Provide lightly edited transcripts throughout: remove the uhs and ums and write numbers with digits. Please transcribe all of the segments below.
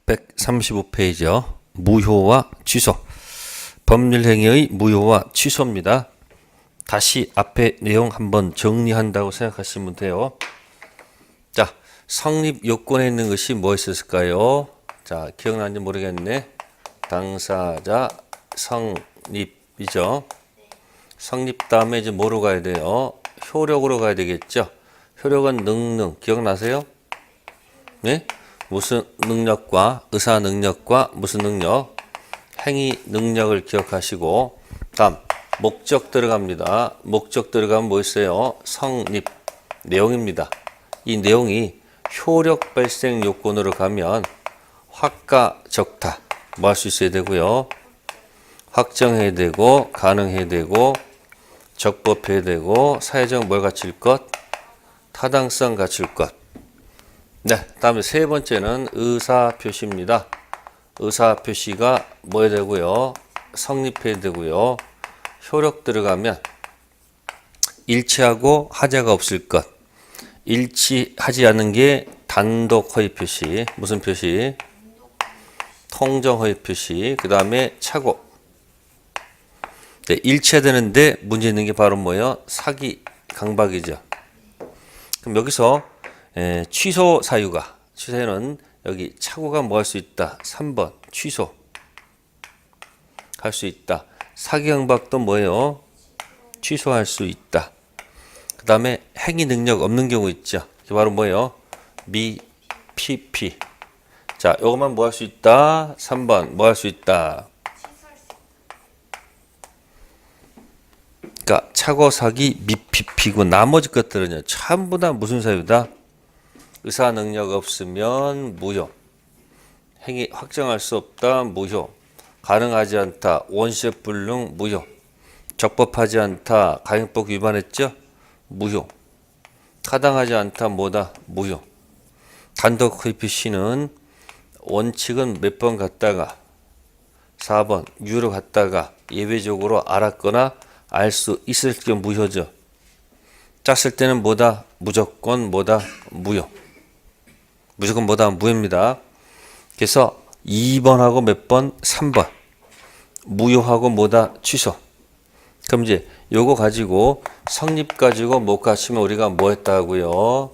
135페이지요. 무효와 취소. 법률행위의 무효와 취소입니다. 다시 앞에 내용 한번 정리한다고 생각하시면 돼요. 자, 성립 요건에 있는 것이 뭐 있었을까요? 자, 기억나는지 모르겠네. 당사자 성립이죠. 성립 다음에 이제 뭐로 가야 돼요? 효력으로 가야 되겠죠. 효력은 능능. 기억나세요? 네? 무슨 능력과 의사 능력과 무슨 능력? 행위 능력을 기억하시고, 다음 목적 들어갑니다. 목적 들어가면 뭐 있어요? 성립 내용입니다. 이 내용이 효력 발생 요건으로 가면 확가 적타 뭐 할 수 있어야 되고요. 확정해야 되고 가능해야 되고 적법해야 되고 사회적 뭘 갖출 것? 타당성 갖출 것. 네, 다음에 세 번째는 의사표시입니다. 의사표시가 뭐 해야 되고요? 성립해야 되고요. 효력 들어가면 일치하고 하자가 없을 것. 일치하지 않는 게 단독 허위 표시. 무슨 표시? 통정 허위 표시. 그 다음에 착오. 네, 일치해야 되는데 문제 있는 게 바로 뭐예요? 사기, 강박이죠. 그럼 여기서 취소 사유가, 취소는 여기 착오가 뭐 할 수 있다? 3번 취소 할 수 있다. 사기, 강박도 뭐예요? 취소할 수 있다. 그 다음에 행위 능력 없는 경우 있죠. 이게 바로 뭐예요? 미PP. 자, 요것만 뭐 할 수 있다? 3번 뭐 할 수 있다? 그러니까 착오, 사기, 미PP고 나머지 것들은요. 전부 다 무슨 사유다? 의사 능력 없으면 무효. 행위 확정할 수 없다. 무효. 가능하지 않다. 원시적 불능 무효. 적법하지 않다. 가행법 위반했죠? 무효. 타당하지 않다. 뭐다? 무효. 단독 허위 표시는 원칙은 몇 번 갔다가 4번 유로 갔다가 예외적으로 알았거나 알 수 있을 경우 무효죠. 짰을 때는 뭐다? 무조건 뭐다? 무효. 무조건 뭐다? 무효입니다. 그래서 2번하고 몇 번? 3번. 무효하고 뭐다? 취소. 그럼 이제 요거 가지고 성립 가지고 못 가시면 우리가 뭐 했다고요?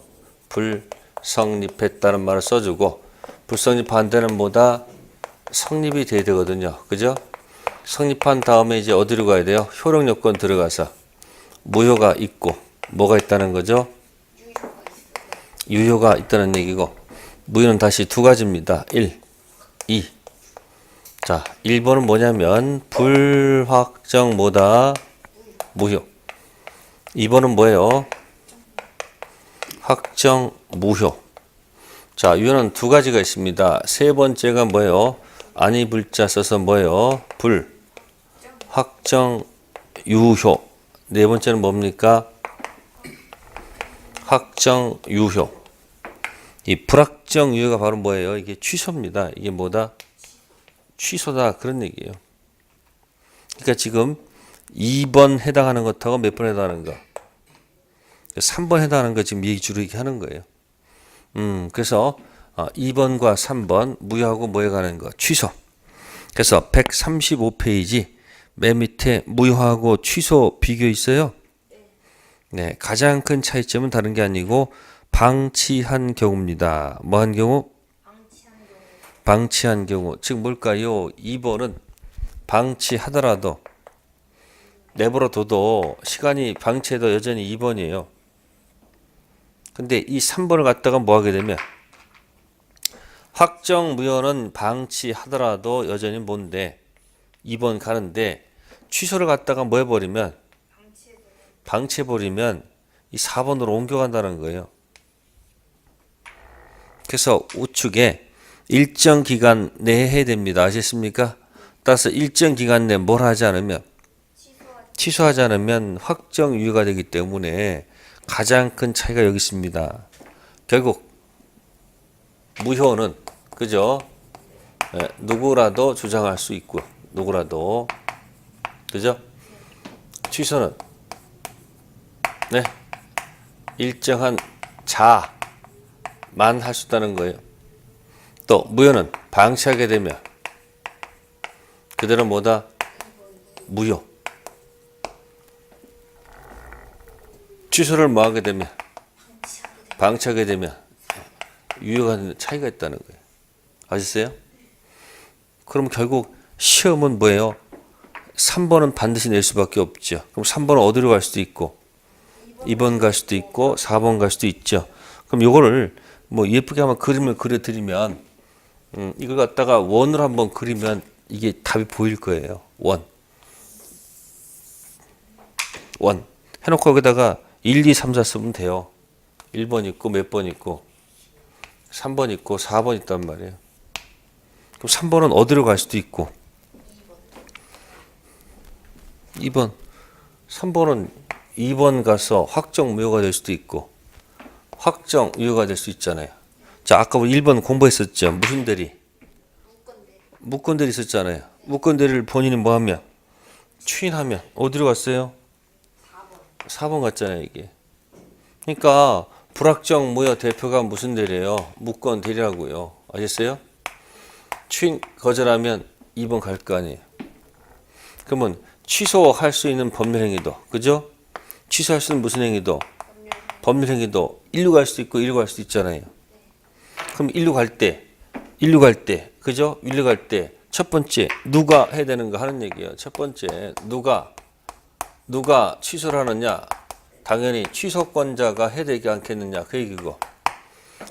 불성립했다는 말을 써주고, 불성립 반대는 뭐다? 성립이 돼야 되거든요. 그죠? 성립한 다음에 이제 어디로 가야 돼요? 효력 요건 들어가서 무효가 있고 뭐가 있다는 거죠? 유효가 있다는 얘기고, 무효는 다시 두 가지입니다. 1, 2. 자, 1번은 뭐냐면 불확정 뭐다? 무효. 2번은 뭐예요? 확정 무효. 자, 유효는 두 가지가 있습니다. 세 번째가 뭐예요? 아니 불자 써서 뭐예요? 불 확정 유효. 네 번째는 뭡니까? 확정 유효. 이 불확정 유효가 바로 뭐예요? 이게 취소입니다. 이게 뭐다? 취소다. 그런 얘기예요. 그러니까 지금 2번 해당하는 것하고 몇 번 해당하는 거? 3번 해당하는 거 지금 얘기 하는 거예요. 그래서 2번과 3번 무효하고 뭐에 관한 거? 취소. 그래서 135페이지 맨 밑에 무효하고 취소 비교 있어요. 네, 가장 큰 차이점은 다른 게 아니고 방치한 경우입니다. 뭐 한 경우? 방치한 경우. 즉 뭘까요? 2번은 방치하더라도 내버려둬도 시간이 방치해도 여전히 2번이에요. 근데 이 3번을 갖다가 뭐 하게 되면 확정 무효는 방치하더라도 여전히 뭔데 2번 가는데, 취소를 갖다가 뭐 해버리면 방치해버리면 이 4번으로 옮겨간다는 거예요. 그래서 우측에 일정 기간 내에 해야 됩니다. 아셨습니까? 따라서 일정 기간 내에 뭘 하지 않으면, 취소하지 않으면 확정 유효가 되기 때문에 가장 큰 차이가 여기 있습니다. 결국 무효는 그죠? 네, 누구라도 주장할 수 있고, 누구라도, 그죠? 취소는 네, 일정한 자만 할 수 있다는 거예요. 또 무효는 방치하게 되면 그대로 뭐다? 무효. 취소를 뭐 하게 되면? 방치하게 되면 유효가 되는 차이가 있다는 거예요. 아셨어요? 그럼 결국 시험은 뭐예요? 3번은 반드시 낼 수밖에 없죠. 그럼 3번은 어디로 갈 수도 있고 2번 갈 수도 있고 4번 갈 수도 있죠. 그럼 요거를 뭐 예쁘게 한번 그림을 그려드리면 이걸 갖다가 원으로 한번 그리면 이게 답이 보일 거예요. 원 해놓고 여기다가 1, 2, 3, 4 쓰면 돼요. 1번 있고 몇 번 있고 3번 있고 4번 있단 말이에요. 그럼 3번은 어디로 갈 수도 있고 2번 3번은 2번 가서 확정 무효가 될 수도 있고 확정 유효가 될 수 있잖아요. 자, 아까 우리 1번 공부했었죠. 무슨 대리? 무권 대리 있었잖아요. 무권 대리를 본인이 뭐 하면? 추인하면 어디로 갔어요? 4번 갔잖아요, 이게. 그러니까 불확정 무효 대표가 무슨 대리예요? 무권 대리라고요. 아셨어요? 추인 거절하면 2번 갈 거 아니에요. 그러면 취소할 수 있는 법률 행위도, 그죠? 취소할 수 있는 무슨 행위도? 법률 행위도 1루 갈 수도 있고 2루 갈 수도 있잖아요. 그럼 1루 갈 때, 그죠? 1루 갈 때 첫 번째 누가 해야 되는 거 하는 얘기예요. 첫 번째 누가 취소를 하느냐? 당연히 취소권자가 해야 되지 않겠느냐? 그 얘기고.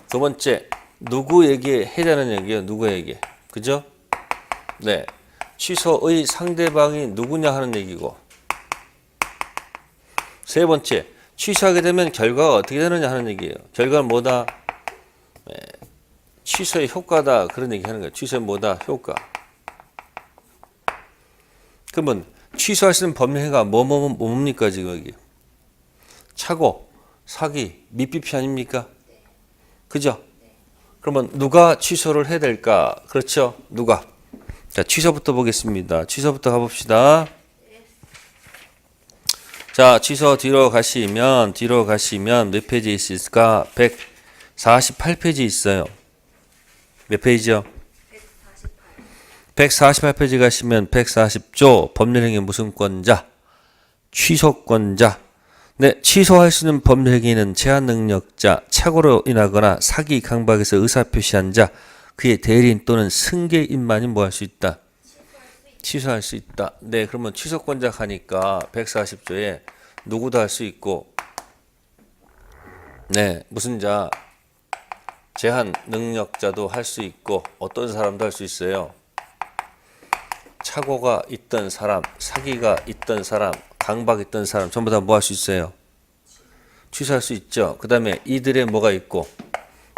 두 번째 누구에게 해야 되는 얘기예요. 누구에게, 그죠? 네, 취소의 상대방이 누구냐 하는 얘기고. 세 번째 취소하게 되면 결과가 어떻게 되느냐 하는 얘기예요. 결과는 뭐다? 네, 취소의 효과다. 그런 얘기 하는 거예요. 취소의 뭐다? 효과. 그러면 취소할 수 있는 법률행위가 뭡니까 지금 여기? 착오, 사기, 미피피 아닙니까? 그죠? 그러면 누가 취소를 해야 될까? 그렇죠? 누가? 자, 취소부터 보겠습니다. 취소부터 가봅시다. 자, 취소 뒤로 가시면 몇 페이지 있을까? 148페이지 있어요. 몇 페이지요? 148페이지 가시면 140조 법률행위 무슨 권자? 취소권자. 네, 취소할 수 있는 법률행위는 제한 능력자, 착오로 인하거나 사기, 강박에서 의사표시한 자, 그의 대리인 또는 승계인만이 뭐 할 수 있다? 취소할 수 있다. 네, 그러면 취소권자 가니까 140조에 누구도 할 수 있고, 네, 무슨 자? 제한 능력자도 할 수 있고, 어떤 사람도 할 수 있어요. 착오가 있던 사람, 사기가 있던 사람, 강박 있던 사람 전부 다 뭐 할 수 있어요? 취소할 수 있죠. 그 다음에 이들의 뭐가 있고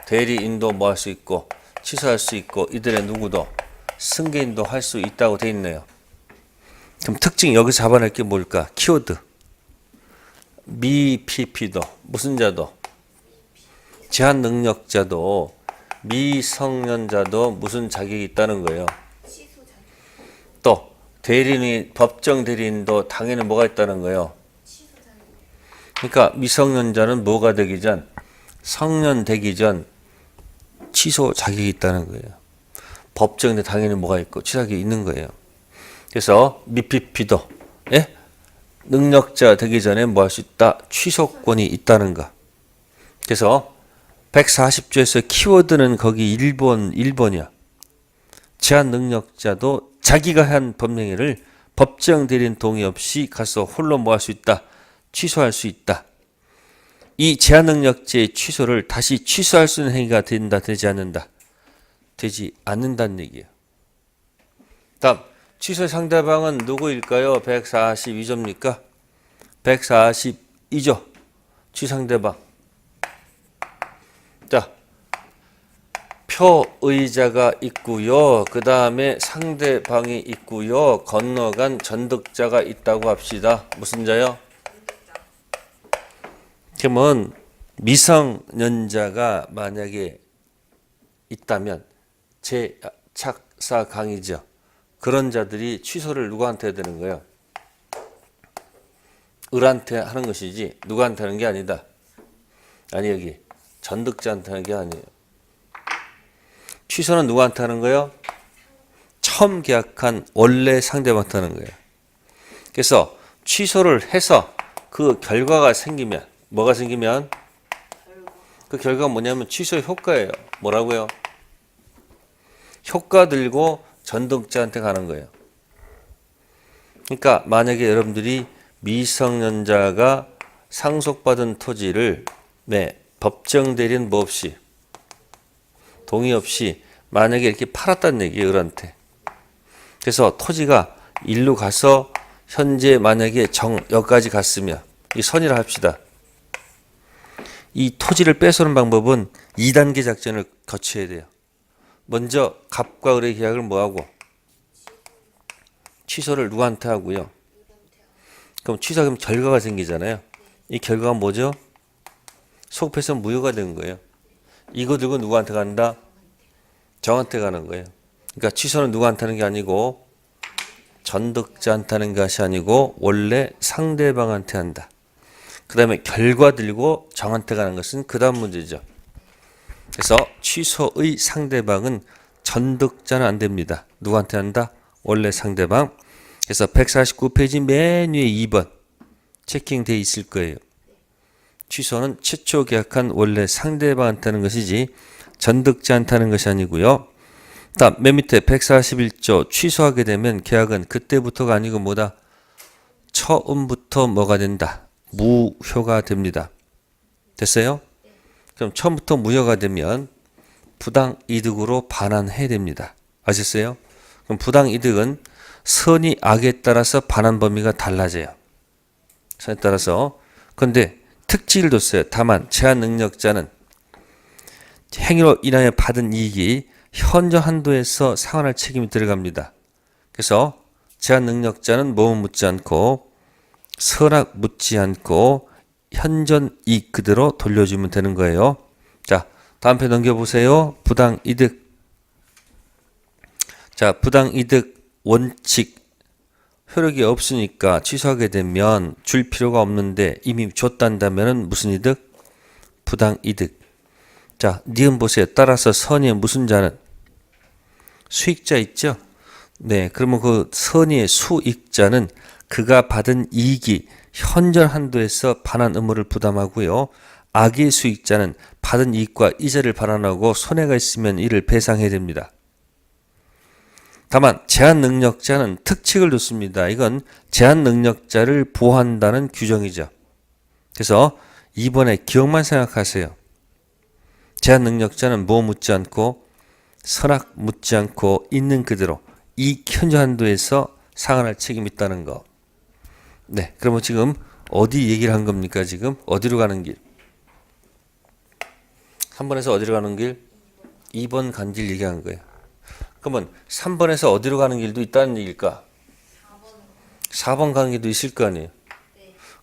대리인도 뭐 할 수 있고 취소할 수 있고 이들의 누구도 승계인도 할 수 있다고 돼 있네요. 그럼 특징 여기서 잡아낼 게 뭘까? 키워드. 미피피도 무슨 자도 제한 능력자도 미성년자도 무슨 자격이 있다는 거예요. 또 대리인이 법정 대리인도 당연히 뭐가 있다는 거예요. 그러니까 미성년자는 뭐가 되기 전 성년 되기 전 취소 자격이 있다는 거예요. 법정에 당연히 뭐가 있고 취소 자격이 있는 거예요. 그래서 미피피도 예? 능력자 되기 전에 뭐 할 수 있다? 취소권이 있다는 거. 그래서 140조에서 키워드는 거기 1번이야. 제한 능력자도 자기가 한 법령행위를 법정 대리인 동의 없이 가서 홀로 뭐 할 수 있다? 취소할 수 있다. 이 제한 능력자의 취소를 다시 취소할 수 있는 행위가 된다, 되지 않는다? 되지 않는다는 얘기예요. 다음, 취소 상대방은 누구일까요? 142조입니까? 142조. 취소 상대방. 자, 표의자가 있고요. 그 다음에 상대방이 있고요. 건너간 전득자가 있다고 합시다. 무슨 자요? 그러면 미성년자가 만약에 있다면 제착사강이죠. 그런 자들이 취소를 누구한테 해야 되는 거예요? 을한테 하는 것이지 누구한테 하는 게 아니다. 아니 여기 전득자한테 하는 게 아니에요. 취소는 누구한테 하는 거예요? 처음 계약한 원래 상대방한테 하는 거예요. 그래서 취소를 해서 그 결과가 생기면, 뭐가 생기면? 그 결과가 뭐냐면 취소 효과예요. 뭐라고요? 효과 들고 전등자한테 가는 거예요. 그러니까 만약에 여러분들이 미성년자가 상속받은 토지를 법정 대리인 뭐 없이 동의 없이 만약에 이렇게 팔았다는 얘기예요. 을한테. 그래서 토지가 일로 가서 현재 만약에 여기까지 갔으면 이 선이라 합시다. 이 토지를 뺏어오는 방법은 2단계 작전을 거쳐야 돼요. 먼저 갑과 을의 계약을 뭐하고? 취소를 누구한테 하고요? 그럼 취소하면 결과가 생기잖아요. 이 결과가 뭐죠? 소급해서 무효가 된 거예요. 이거 들고 누구한테 간다? 정한테 가는 거예요. 그러니까 취소는 누구한테 하는 게 아니고 전득자한테 하는 것이 아니고 원래 상대방한테 한다. 그 다음에 결과 들고 정한테 가는 것은 그 다음 문제죠. 그래서 취소의 상대방은 전득자는 안 됩니다. 누구한테 한다? 원래 상대방. 그래서 149페이지 맨 위에 2번 체킹되어 있을 거예요. 취소는 최초 계약한 원래 상대방한테 하는 것이지 전득자한테 하는 것이 아니고요. 다음 맨 밑에 141조 취소하게 되면 계약은 그때부터가 아니고 뭐다? 처음부터 뭐가 된다? 무효가 됩니다. 됐어요? 그럼 처음부터 무효가 되면 부당이득으로 반환해야 됩니다. 아셨어요? 그럼 부당이득은 선이 악에 따라서 반환 범위가 달라져요. 선에 따라서. 그런데 특징을 뒀어요. 다만 제한 능력자는 행위로 인하여 받은 이익이 현저 한도에서 상환할 책임이 들어갑니다. 그래서 제한 능력자는 뭐뭐 묻지 않고 선악 묻지 않고 현전 이익 그대로 돌려주면 되는 거예요. 자, 다음 편 넘겨보세요. 부당이득. 자, 부당이득 원칙 효력이 없으니까 취소하게 되면 줄 필요가 없는데 이미 줬단다면 무슨 이득? 부당이득. 자, 니은 보세요. 따라서 선의의 무슨 자는? 수익자 있죠? 네, 그러면 그 선의의 수익자는 그가 받은 이익이 현존 한도에서 반환 의무를 부담하고요. 악의 수익자는 받은 이익과 이자를 반환하고 손해가 있으면 이를 배상해야 됩니다. 다만 제한 능력자는 특칙을 뒀습니다. 이건 제한 능력자를 보호한다는 규정이죠. 그래서 이번에 기억만 생각하세요. 제한 능력자는 뭐 묻지 않고 선악 묻지 않고 있는 그대로 이 현저 한도에서 상환할 책임이 있다는 거. 네, 그러면 지금 어디 얘기를 한 겁니까? 지금 어디로 가는 길? 3번에서 어디로 가는 길? 2번 간 길 얘기한 거예요. 그러면 3번에서 어디로 가는 길도 있다는 얘기일까? 4번 가는 길도 있을 거 아니에요.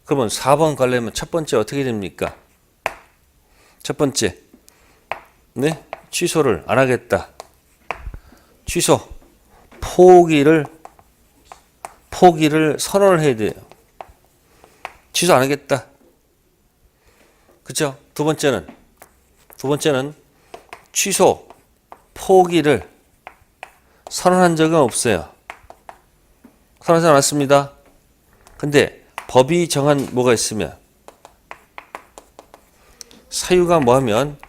그러면 4번 가려면 첫 번째 어떻게 됩니까? 첫 번째, 네, 취소를 안 하겠다. 취소, 포기를 선언을 해야 돼요. 취소 안 하겠다. 그렇죠? 두 번째는 취소, 포기를 선언한 적은 없어요. 선언하지 않았습니다. 근데 법이 정한 뭐가 있으면 사유가 뭐하면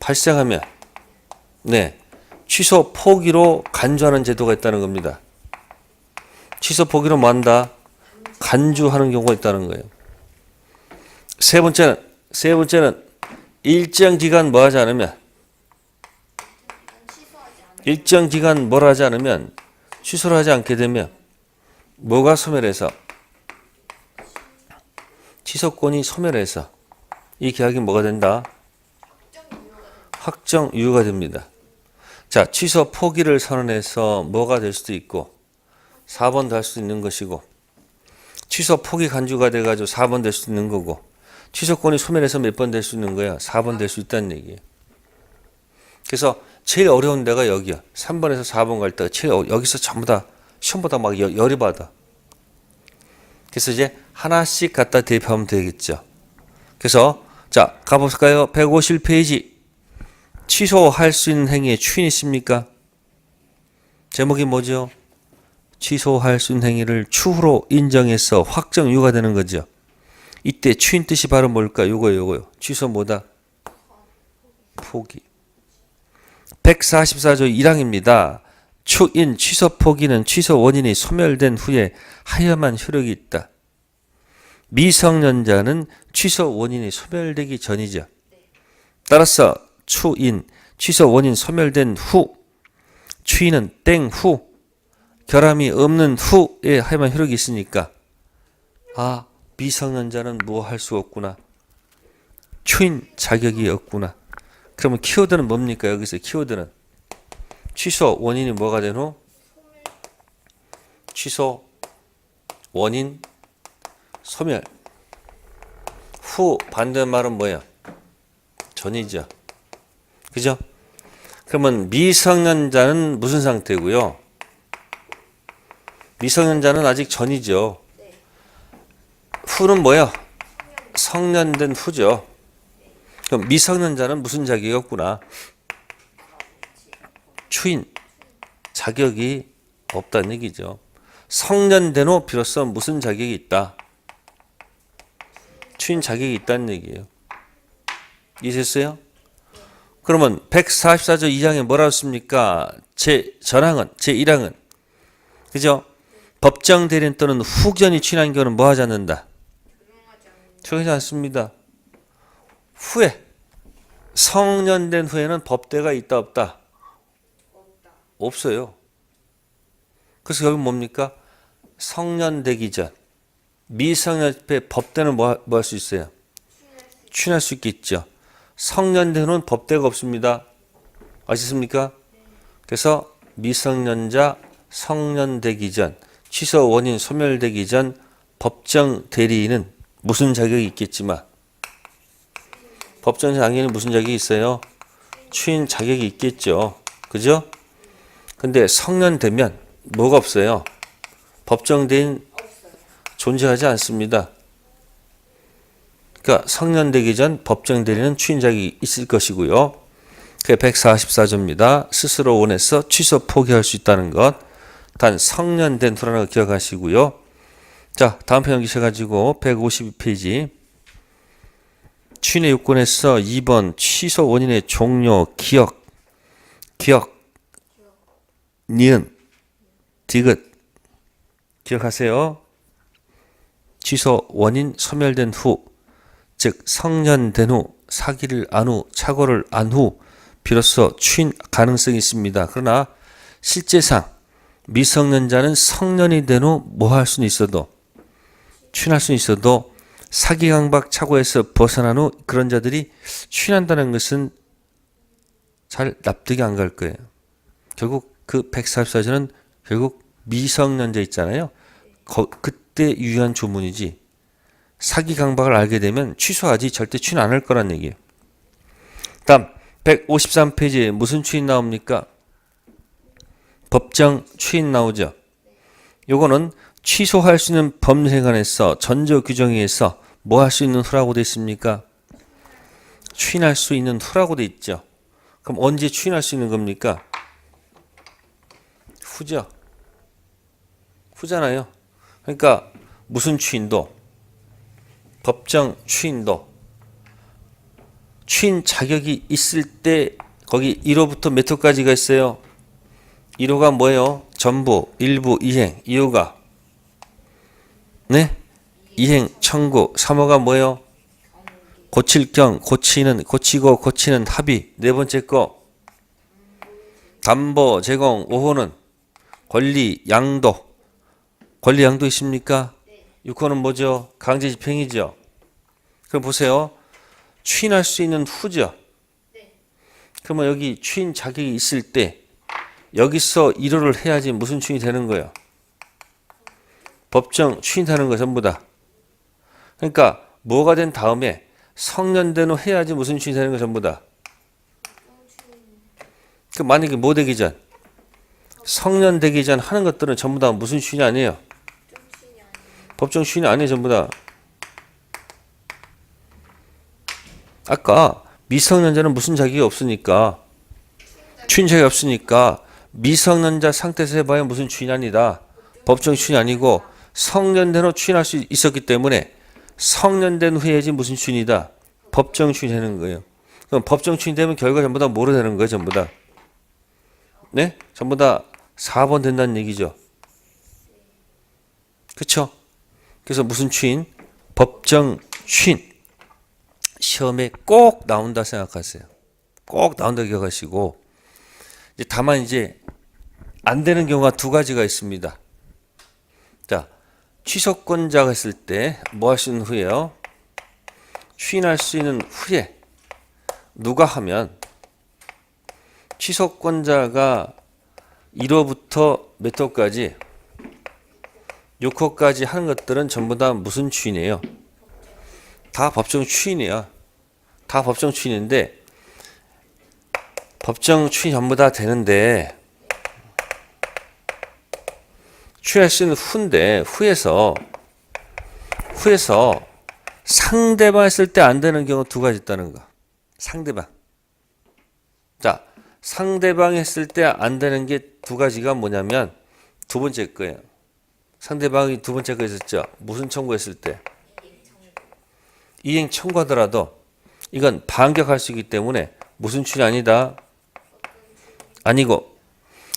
발생하면 네, 취소 포기로 간주하는 제도가 있다는 겁니다. 취소 포기로 뭐 한다? 간주하는 경우가 있다는 거예요. 세 번째는 일정 기간 뭐 하지 않으면 일정 기간 뭘 하지 않으면 취소를 하지 않게 되면 뭐가 소멸해서 취소권이 소멸해서 이 계약이 뭐가 된다? 확정 유효가 됩니다. 자, 취소 포기를 선언해서 뭐가 될 수도 있고 4번도 할 수 있는 것이고 취소 포기 간주가 돼가지고 4번 될 수 있는 거고 취소권이 소멸해서 몇 번 될 수 있는 거야? 4번 될 수 있다는 얘기예요. 그래서 제일 어려운 데가 여기야. 3번에서 4번 갈 때가 제일 여기서 전부 다 시험보다 막 열이 받아. 그래서 이제 하나씩 갖다 대입하면 되겠죠. 그래서 자, 가볼까요? 151페이지. 취소할 수 있는 행위에 추인이 있습니까? 제목이 뭐죠? 취소할 수 있는 행위를 추후로 인정해서 확정 유효가 되는 거죠. 이때 추인 뜻이 바로 뭘까? 요거요. 취소 뭐다? 포기. 144조 1항입니다. 추인, 취소 포기는 취소 원인이 소멸된 후에 하여만 효력이 있다. 미성년자는 취소 원인이 소멸되기 전이죠. 따라서 추인, 취소 원인 소멸된 후, 추인은 땡 후, 결함이 없는 후에 하여만 효력이 있으니까 미성년자는 뭐 할 수 없구나. 추인 자격이 없구나. 그러면 키워드는 뭡니까? 여기서 키워드는 취소 원인이 뭐가 된 후? 취소 원인 소멸. 후 반대말은 뭐야? 전이죠. 그죠? 그러면 미성년자는 무슨 상태고요? 미성년자는 아직 전이죠. 후는 뭐야? 성년된 후죠. 그럼 미성년자는 무슨 자격이 없구나? 추인 자격이 없다는 얘기죠. 성년된 후 비로소 무슨 자격이 있다? 추인 자격이 있다는 얘기예요. 이해됐어요? 그러면 144조 2항에 뭐라고 했습니까? 전항은 제1항은 그죠? 법정 대리인 또는 후견이 추인한 경우는 뭐 하지 않는다? 적용하지 않습니다. 후에 성년된 후에는 법대가 있다 없다? 없어요. 그래서 결국 뭡니까? 성년되기 전 미성년 앞에 법대는 뭐 할 수 있어요? 추인할 수 있겠죠. 성년된 후는 법대가 없습니다. 아시습니까? 그래서 미성년자 성년되기 전 취소 원인 소멸되기 전 법정 대리인은 무슨 자격이 있겠지만 법정 당연히 무슨 자격이 있어요? 추인 자격이 있겠죠. 그죠? 근데 성년되면 뭐가 없어요? 법정 대리인 존재하지 않습니다. 그러니까 성년되기 전 법정 대리인은 추인 자격이 있을 것이고요. 그게 144조입니다. 스스로 원해서 취소 포기할 수 있다는 것. 단 성년된 후라는 거 기억하시고요. 자, 다음 편 넘기셔가지고 152페이지 추인의 요건에서 2번 취소 원인의 종료 기억 니은 디귿 기억하세요. 취소 원인 소멸된 후, 즉 성년된 후, 사기를 안 후, 착오를 안 후 비로소 추인 가능성이 있습니다. 그러나 실제상 미성년자는 성년이 된 후 뭐 할 수는 있어도 추인할 수는 있어도 사기 강박 착오에서 벗어난 후 그런 자들이 추인한다는 것은 잘 납득이 안 갈 거예요. 결국 그 144조는 결국 미성년자 있잖아요. 그때 유효한 조문이지 사기 강박을 알게 되면 취소하지 절대 추인 안 할 거란 얘기예요. 다음 153페이지에 무슨 추인 나옵니까? 법정 추인 나오죠. 요거는 취소할 수 있는 법률에 관해서 전조 규정에 의해서 뭐 할 수 있는 후라고 돼 있습니까? 추인할 수 있는 후라고 돼 있죠. 그럼 언제 추인할 수 있는 겁니까? 후죠. 후잖아요. 그러니까 무슨 추인도 법정 추인도 추인 자격이 있을 때 거기 1호부터 몇 호까지가 있어요? 1호가 뭐예요? 전부, 일부, 이행, 2호가 네? 이행, 청구, 3호가 뭐예요? 고칠 경, 고치는, 고치고 고치는 합의. 네 번째 거 담보, 제공, 5호는 권리, 양도. 권리, 양도 있습니까? 6호는 뭐죠? 강제 집행이죠. 그럼 보세요. 추인할 수 있는 후죠. 그러면 여기 추인 자격이 있을 때 여기서 1호를 해야지 무슨 추인이 되는 거예요? 법정 추인하는 거 전부 다. 그러니까 뭐가 된 다음에 성년된 후 해야지 무슨 추인이 되는 거 전부 다. 그 만약에 뭐 되기 전 성년 되기 전 하는 것들은 전부 다 무슨 추인이 아니에요? 법정 추인이 아니에요. 전부 다. 아까 미성년자는 무슨 자격이 없으니까 추인 자격이 없으니까 미성년자 상태에서 해봐야 무슨 추인이 아니다. 법정 추인이 아니고 성년된 후 추인할 수 있었기 때문에 성년된 후에지 무슨 추인이다. 법정 추인하는 거예요. 그럼 법정 추인되면 결과 전부 다 뭐로 되는 거예요? 전부 다. 네? 전부 다 4번 된다는 얘기죠. 그쵸? 그래서 무슨 추인? 법정 추인. 시험에 꼭 나온다 생각하세요. 꼭 나온다 기억하시고. 이제 다만 이제 안 되는 경우가 두 가지가 있습니다. 자, 취소권자가 했을 때 뭐 할 수 있는 후에요? 추인할 수 있는 후에 누가 하면 취소권자가 1호부터 몇 호까지 6호까지 하는 것들은 전부 다 무슨 추인이에요? 다 법정 추인이야. 다 법정 추인인데 법정 추인 전부 다 되는데 추인할 수 있는 후인데 후에서 상대방 했을 때 안 되는 경우 두 가지 있다는 거. 상대방. 자, 상대방 했을 때 안 되는 게 두 가지가 뭐냐면 두 번째 거예요. 상대방이 두 번째 거 있었죠. 무슨 청구했을 때? 이행 청구하더라도 이건 반격할 수 있기 때문에 무슨 추인이 아니다. 아니고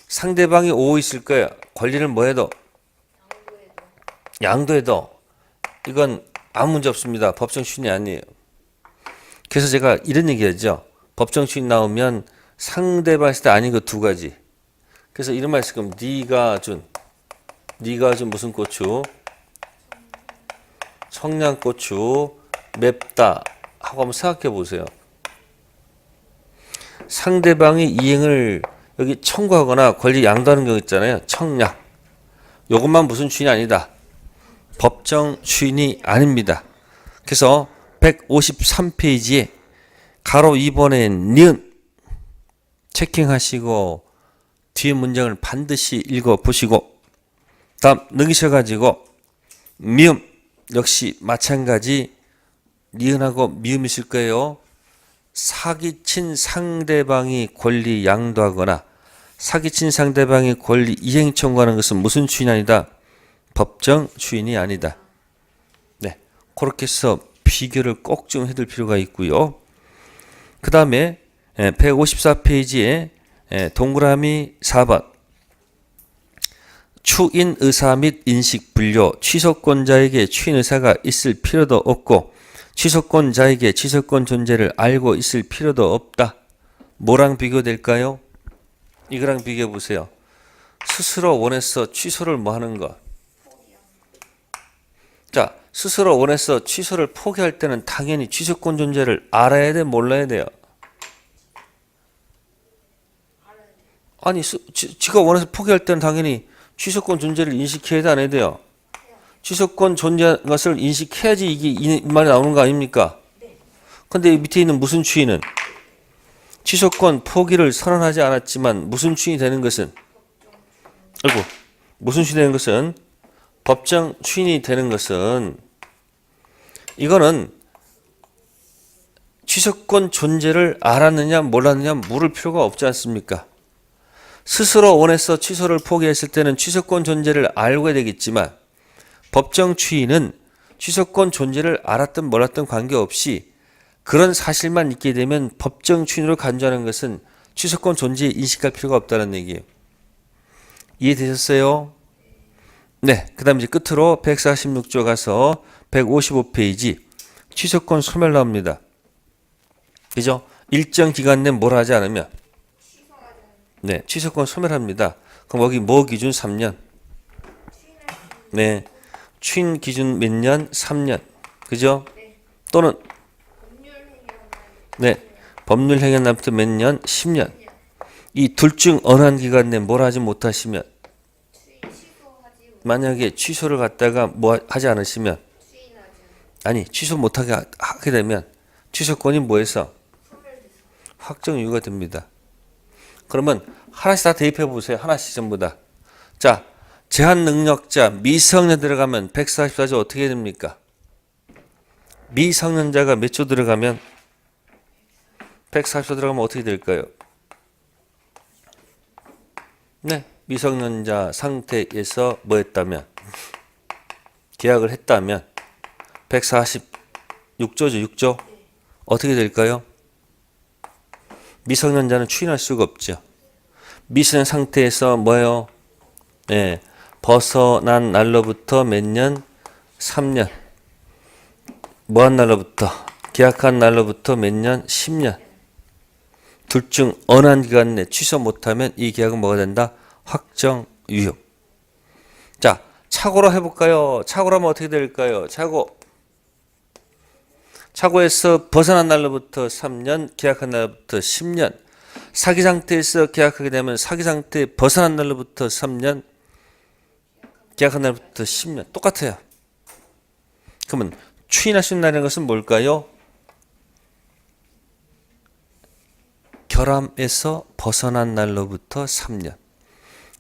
상대방이 오고 있을 거예요. 권리를 뭐 해도 양도해도 이건 아무 문제 없습니다. 법정 추인이 아니에요. 그래서 제가 이런 얘기하죠. 법정 추인 나오면 상대방 했을 때 아닌 거 두 가지. 그래서 이런 말 있을 겁니다. 네가 준 무슨 고추? 청양고추 맵다 하고 한번 생각해 보세요. 상대방이 이행을 여기 청구하거나 권리 양도하는 경우 있잖아요. 청약. 요것만 무슨 추인이 아니다. 법정 추인이 아닙니다. 그래서 153페이지에 가로 2번에 니은 체킹하시고 뒤에 문장을 반드시 읽어보시고 다음 넘기셔가지고 미음 역시 마찬가지 니은하고 미음이 있을 거예요. 사기친 상대방이 권리 양도하거나 사기친 상대방이 권리 이행 청구하는 것은 무슨 추인이 아니다. 법정 추인이 아니다. 네, 그렇게 해서 비교를 꼭 좀 해둘 필요가 있고요. 그 다음에 154페이지에 동그라미 4번 추인 의사 및 인식 분료 취소권자에게 추인 의사가 있을 필요도 없고 취소권자에게 취소권 존재를 알고 있을 필요도 없다. 뭐랑 비교될까요? 이거랑 비교해 보세요. 스스로 원해서 취소를 뭐 하는 거? 자, 스스로 원해서 취소를 포기할 때는 당연히 취소권 존재를 알아야 돼, 몰라야 돼요? 아니, 지가 원해서 포기할 때는 당연히 취소권 존재를 인식해야 돼, 안 해야 돼요? 취소권 존재한 것을 인식해야지 이게 이 말이 나오는 거 아닙니까? 근데 밑에 있는 무슨 추인은 취소권 포기를 선언하지 않았지만 무슨 추인이 되는 것은 무슨 추인이 되는 것은 법정 추인이 되는 것은 이거는 취소권 존재를 알았느냐 몰랐느냐 물을 필요가 없지 않습니까? 스스로 원해서 취소를 포기했을 때는 취소권 존재를 알고 해야 되겠지만 법정 추인은 취소권 존재를 알았든 몰랐든 관계없이 그런 사실만 있게 되면 법정 추인으로 간주하는 것은 취소권 존재에 인식할 필요가 없다는 얘기예요. 이해되셨어요? 네, 그 다음 이제 끝으로 146조 가서 155페이지 취소권 소멸 나옵니다. 그죠? 일정 기간 내 뭘 하지 않으면 네, 취소권 소멸합니다. 그럼 여기 뭐 기준 3년? 네, 추인 기준 몇 년? 3년. 그죠? 또는 네, 법률 행위 날부터 몇 년? 10년. 이 둘 중 어느 한 기간 내 뭘 하지 못하시면 만약에 취소를 갖다가 뭐 하지 않으시면 아니 취소 못하게 하게 되면 취소권이 뭐해서 확정 이유가 됩니다. 그러면 하나씩 다 대입해 보세요. 하나씩 전부 다. 자, 제한 능력자 미성년 들어가면 144조 어떻게 됩니까? 미성년자가 몇 조 들어가면 140도 들어가면 어떻게 될까요? 네, 미성년자 상태에서 뭐 했다면 계약을 했다면 146조죠, 6조. 어떻게 될까요? 미성년자는 추인할 수가 없죠. 미성년 상태에서 뭐요? 네, 벗어난 날로부터 몇 년? 3년. 뭐한 날로부터? 계약한 날로부터 몇 년? 10년. 둘 중 어느 한 기간 내 취소 못하면 이 계약은 뭐가 된다? 확정 유효. 자, 착오로 해볼까요? 착오로 하면 어떻게 될까요? 착오에서 벗어난 날로부터 3년, 계약한 날로부터 10년. 사기 상태에서 계약하게 되면 사기 상태에 벗어난 날로부터 3년, 계약한 날부터 10년. 똑같아요. 그러면 추인할 수 있는 것은 뭘까요? 결함에서 벗어난 날로부터 3년,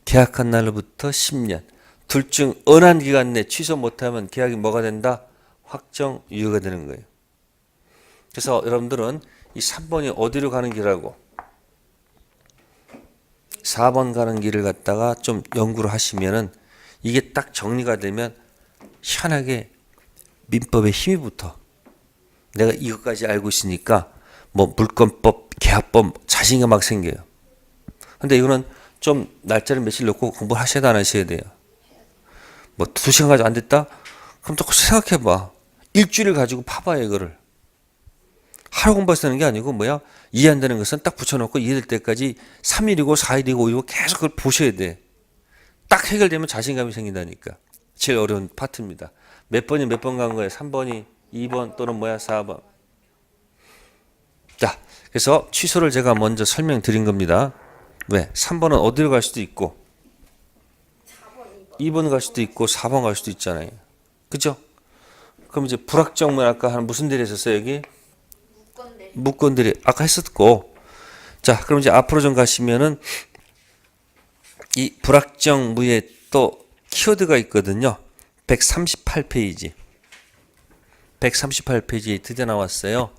계약한 날로부터 10년. 둘 중 어느 한 기간 내 취소 못하면 계약이 뭐가 된다? 확정 유효가 되는 거예요. 그래서 여러분들은 이 3번이 어디로 가는 길하고 4번 가는 길을 갖다가 좀 연구를 하시면은 이게 딱 정리가 되면 희한하게 민법의 힘이 붙어. 내가 이것까지 알고 있으니까 뭐 물권법, 계약법 자신감 막 생겨요. 근데 이거는 좀 날짜를 며칠 놓고 공부를 하셔야 안 하셔야 돼요. 뭐 2시간 가지고 안 됐다? 그럼 또 생각해봐. 일주일을 가지고 파봐요, 이거를. 하루 공부해서 하는 게 아니고 뭐야? 이해 안 되는 것은 딱 붙여놓고 이해될 때까지 3일이고 4일이고 5일이고 계속 그걸 보셔야 돼. 딱 해결되면 자신감이 생긴다니까. 제일 어려운 파트입니다. 몇 번이 몇 번 간 거예요? 3번이 2번 또는 뭐야? 4번. 자, 그래서 취소를 제가 먼저 설명드린 겁니다. 왜? 3번은 어디로 갈 수도 있고 2번 갈 수도 있고 4번 갈 수도 있잖아요. 그죠? 그럼 이제 불확정물 아까 한 무슨 대리 했었어요, 여기? 무권 대리 아까 했었고. 자, 그럼 이제 앞으로 좀 가시면은 이 불확정무에 또 키워드가 있거든요. 138페이지. 138페이지에 드디어 나왔어요.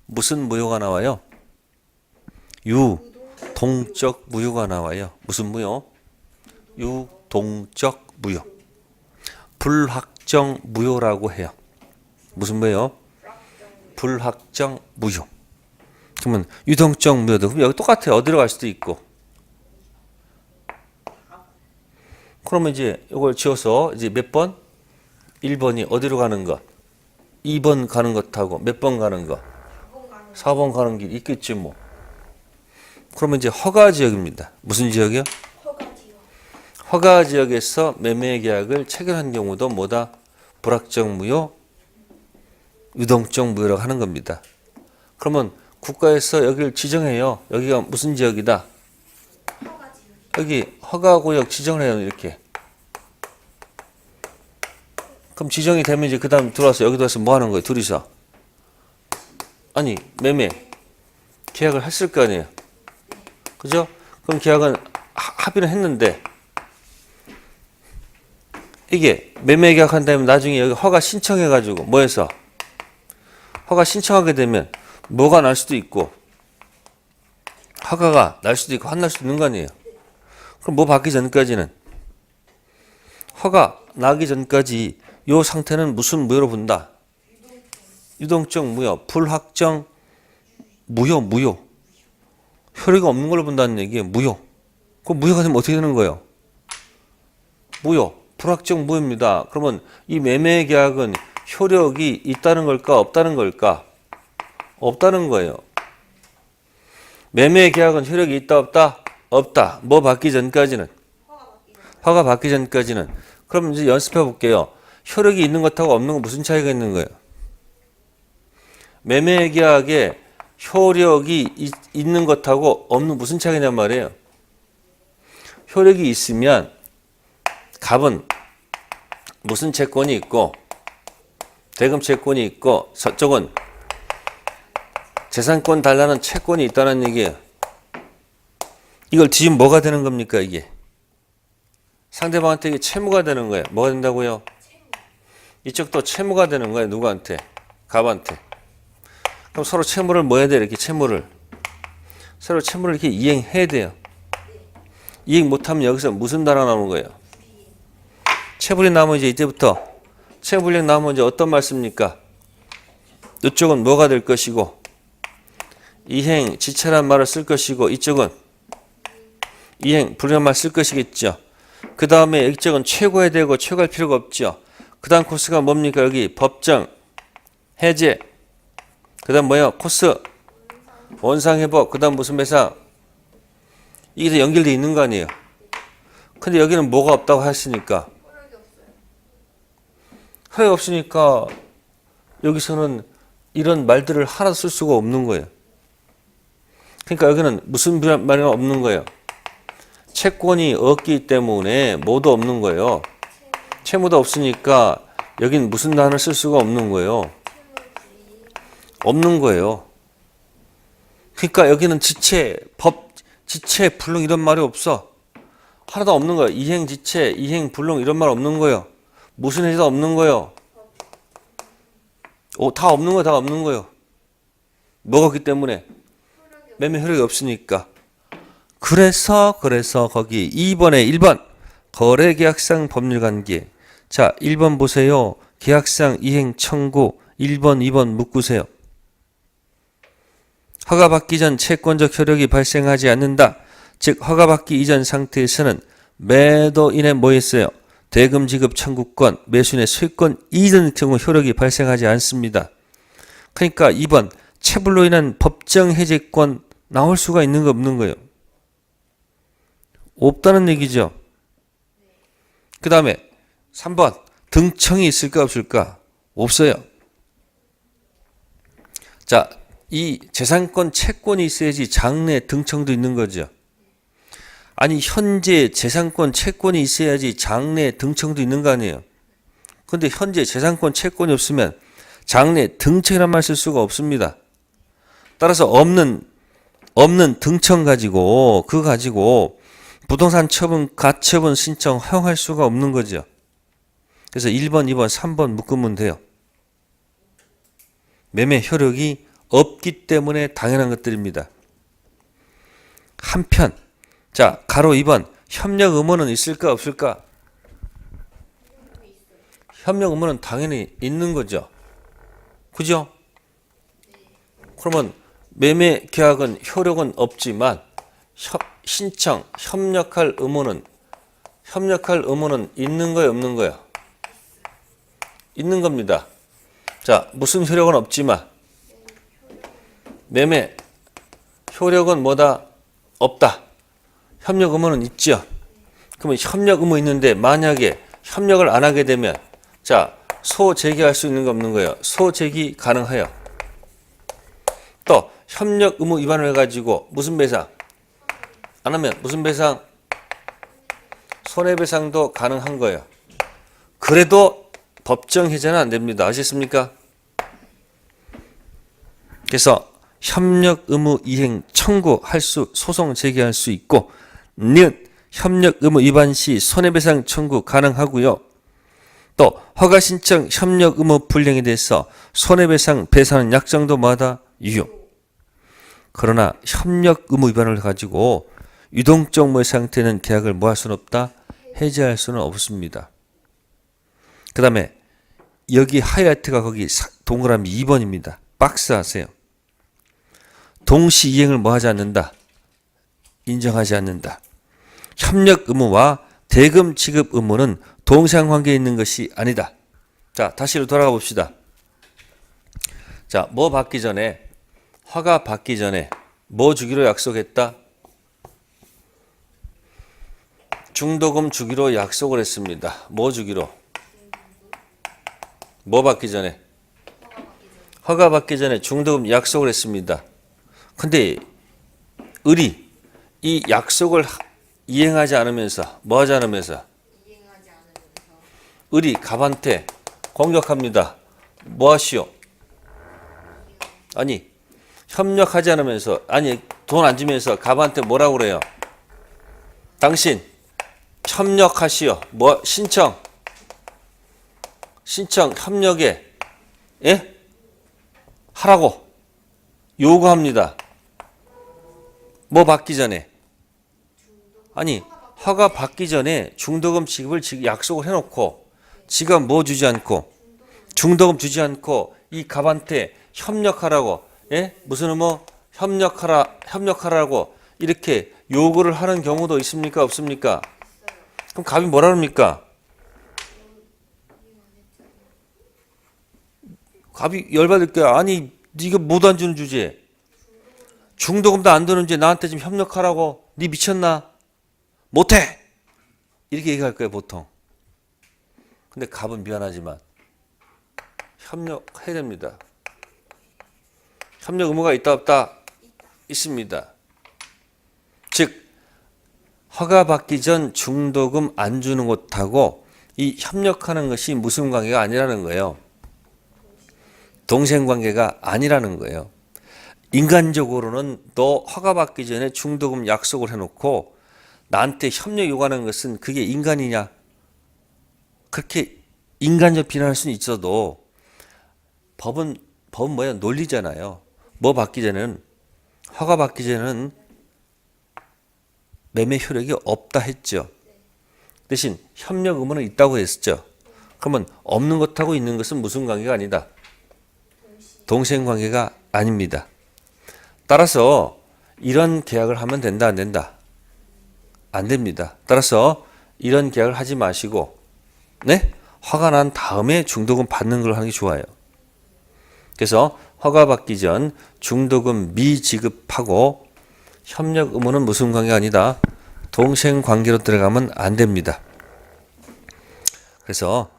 무슨 무효가 나와요? 유동적 무효가 나와요. 무슨 무효? 유동적 무효. 불확정 무효라고 해요. 무슨 무효요? 불확정 무효. 그러면 유동적 무효도 그럼 여기 똑같아요. 어디로 갈 수도 있고. 그러면 이제 이걸 지어서 이제 몇 번? 1번이 어디로 가는 것? 2번 가는 것하고 몇 번 가는 것? 4번 가는 길 있겠지 뭐. 그러면 이제 허가 지역입니다. 무슨 지역이요? 허가 지역에서 매매 계약을 체결한 경우도 뭐다? 불확정 무효, 유동적 무효라고 하는 겁니다. 그러면 국가에서 여기를 지정해요. 여기가 무슨 지역이다? 여기 허가구역 지정을 해요. 이렇게. 그럼 지정이 되면 이제 그 다음 들어와서 여기 들어와서 뭐 하는 거예요? 둘이서. 아니 매매 계약을 했을 거 아니에요. 그죠? 그럼 계약은 합의는 했는데 이게 매매 계약한 다음에 나중에 여기 허가 신청해 가지고 뭐 해서 허가 신청하게 되면 뭐가 날 수도 있고 허가가 날 수도 있고 안 날 수도 있는 거 아니에요. 그럼 뭐 받기 전까지는 허가 나기 전까지 이 상태는 무슨 무효로 본다? 유동적 무효, 불확정 무효. 효력이 없는 걸로 본다는 얘기예요. 무효. 그럼 무효가 되면 어떻게 되는 거예요? 무효, 불확정 무효입니다. 그러면 이 매매 계약은 효력이 있다는 걸까 없다는 걸까? 없다는 거예요. 매매 계약은 효력이 있다 없다? 없다. 뭐 받기 전까지는? 허가 받기 전까지는. 그럼 이제 연습해 볼게요. 효력이 있는 것하고 없는 거 무슨 차이가 있는 거예요? 매매 계약에 효력이 있는 것하고 없는 무슨 차이냐는 말이에요. 효력이 있으면 갑은 무슨 채권이 있고 대금 채권이 있고 저쪽은 재산권 달라는 채권이 있다는 얘기예요. 이걸 뒤집으면 뭐가 되는 겁니까 이게? 상대방한테 이게 채무가 되는 거예요. 뭐가 된다고요? 이쪽도 채무가 되는 거예요. 누구한테? 갑한테. 그럼 서로 채무를 뭐 해야 돼? 이렇게 채무를 새로 채무를 이렇게 이행해야 돼요. 이행 못하면 여기서 무슨 단어 나오는 거예요? 체불이 나오면 이제 이때부터 체불령 나오면 이제 어떤 말 씁니까? 이쪽은 뭐가 될 것이고 이행 지체란 말을 쓸 것이고 이쪽은 이행 불이란 말 쓸 것이겠죠. 그 다음에 이쪽은 최고해야 되고 최고할 필요가 없죠. 그 다음 코스가 뭡니까? 여기 법정 해제 그 다음 뭐야? 코스 원상회복 그 다음 무슨 배상 이게 다 연결되어 있는 거 아니에요. 근데 여기는 뭐가 없다고 하시니까 허락이 없으니까 여기서는 이런 말들을 하나도 쓸 수가 없는 거예요. 그러니까 여기는 무슨 말이 없는 거예요. 채권이 없기 때문에 뭐도 없는 거예요. 채무도 없으니까 여긴 무슨 단어를 쓸 수가 없는 거예요. 없는 거예요. 그러니까 여기는 지체, 법, 지체, 불능 이런 말이 없어. 하나도 없는 거예요. 이행, 지체, 이행, 불능 이런 말 없는 거예요. 무슨 해도 없는 거예요. 다 없는 거예요. 다 없는 거예요. 뭐가 없기 때문에? 매매 효력이 없으니까. 그래서 거기 2번에 1번 거래계약상 법률관계. 자 1번 보세요. 계약상 이행 청구 1번 2번 묶으세요. 허가받기 전 채권적 효력이 발생하지 않는다. 즉 허가받기 이전 상태에서는 매도인의 뭐 했어요? 대금 지급 청구권, 매수인의 소유권 이전 경우 효력이 발생하지 않습니다. 그러니까 2번 체불로 인한 법정 해제권 나올 수가 있는 거 없는 거예요. 없다는 얘기죠. 그 다음에 3번 등청이 있을까 없을까? 없어요. 자, 이 재산권 채권이 있어야지 장래 등청도 있는 거죠. 아니 현재 재산권 채권이 있어야지 장래 등청도 있는 거 아니에요. 근데 현재 재산권 채권이 없으면 장래 등청이란 말 쓸 수가 없습니다. 따라서 없는 등청 가지고 그거 가지고 부동산 처분 가처분 신청 허용할 수가 없는 거죠. 그래서 1번, 2번, 3번 묶으면 돼요. 매매 효력이 없기 때문에 당연한 것들입니다. 한편 자 가로 2번 협력 의무는 있을까 없을까? 협력 의무는 당연히 있는 거죠. 그죠? 그러면 매매 계약은 효력은 없지만 신청 협력할 의무는 있는 거예요 없는 거예요? 있는 겁니다. 자 무슨 효력은 없지만 매매 효력은 뭐다? 없다. 협력 의무는 있죠. 그러면 협력 의무 있는데 만약에 협력을 안 하게 되면 자 소제기할 수 있는 거 없는 거예요. 소제기 가능해요. 또 협력 의무 위반을 해가지고 무슨 배상? 안 하면 무슨 배상? 손해배상도 가능한 거예요. 그래도 법정 해제는 안 됩니다. 아시겠습니까? 그래서 협력 의무 이행 청구할 수 소송 제기할 수 있고 니은 협력 의무 위반 시 손해배상 청구 가능하고요. 또 허가 신청 협력 의무 불이행에 대해서 손해배상 배상은 약정도마다 유효. 그러나 협력 의무 위반을 가지고 유동적 모의 상태는 계약을 뭐 할 수는 없다? 해제할 수는 없습니다. 그 다음에 여기 하이라이트가 거기 동그라미 2번입니다. 박스 하세요. 동시 이행을 뭐 하지 않는다? 인정하지 않는다. 협력 의무와 대금 지급 의무는 동상관계에 있는 것이 아니다. 자, 다시 돌아가 봅시다. 자, 뭐 받기 전에 허가 받기 전에 뭐 주기로 약속했다? 중도금 주기로 약속을 했습니다. 뭐 주기로? 뭐 받기 전에? 허가 받기 전에 중도금 약속을 했습니다. 근데 을이 이 약속을 이행하지 않으면서 뭐 하지 않으면서 을이 갑한테 공격합니다. 뭐 하시오? 아니 협력하지 않으면서 아니 돈 안 주면서 갑한테 뭐라고 그래요? 당신 협력하시오. 뭐 신청 협력에 예? 하라고 요구합니다. 뭐 받기 전에. 아니, 허가 받기 전에 중도금 지급을 약속을 해놓고 지가 뭐 주지 않고 중도금 주지 않고 이 갑한테 협력하라고, 예? 무슨 뭐 협력하라고 이렇게 요구를 하는 경우도 있습니까? 없습니까? 그럼 갑이 뭐라 합니까? 갑이 열받을 거야. 아니, 네가 못 안 주는 주제에 중도금도 안 드는 주제에 나한테 좀 협력하라고. 네 미쳤나? 못해. 이렇게 얘기할 거예요, 보통. 근데 갑은 미안하지만 협력해야 됩니다. 협력 의무가 있다 없다? 있습니다. 즉 허가받기 전 중도금 안 주는 것하고 이 협력하는 것이 무슨 관계가 아니라는 거예요. 동생관계가 아니라는 거예요. 인간적으로는 너 허가받기 전에 중도금 약속을 해놓고 나한테 협력 요구하는 것은 그게 인간이냐? 그렇게 인간적 비난할 수는 있어도 법은 뭐야? 논리잖아요. 뭐 받기 전에는 허가받기 전에는 매매 효력이 없다 했죠. 대신 협력 의무는 있다고 했죠. 그러면 없는 것하고 있는 것은 무슨 관계가 아니다? 동생 관계가 아닙니다. 따라서 이런 계약을 하면 된다 안 된다? 안 됩니다. 따라서 이런 계약을 하지 마시고 네? 화가 난 다음에 중도금 받는 걸 하는 게 좋아요. 그래서 허가 받기 전 중도금 미지급하고 협력 의무는 무슨 관계가 아니다? 동생 관계로 들어가면 안 됩니다. 그래서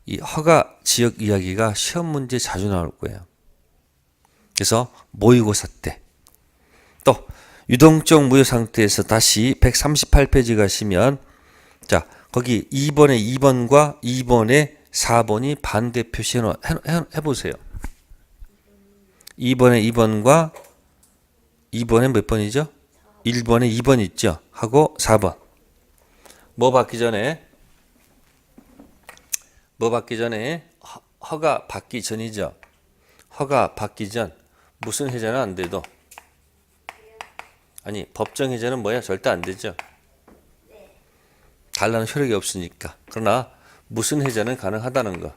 이 허가 지역 이야기가 시험 문제 자주 나올 거예요. 그래서 모의고사 때 또 유동적 무효 상태에서 다시 138페이지 가시면 자 거기 2번에 2번과 2번에 4번이 반대 표시 해보세요. 2번에 2번과 2번에 몇 번이죠? 1번에 2번 있죠? 하고 4번. 뭐 받기 전에 허가 받기 전이죠. 허가 받기 전 무슨 해제는 안 돼도 아니 법정 해제는 뭐야? 절대 안 되죠. 달라는 효력이 없으니까. 그러나 무슨 해제는 가능하다는 거.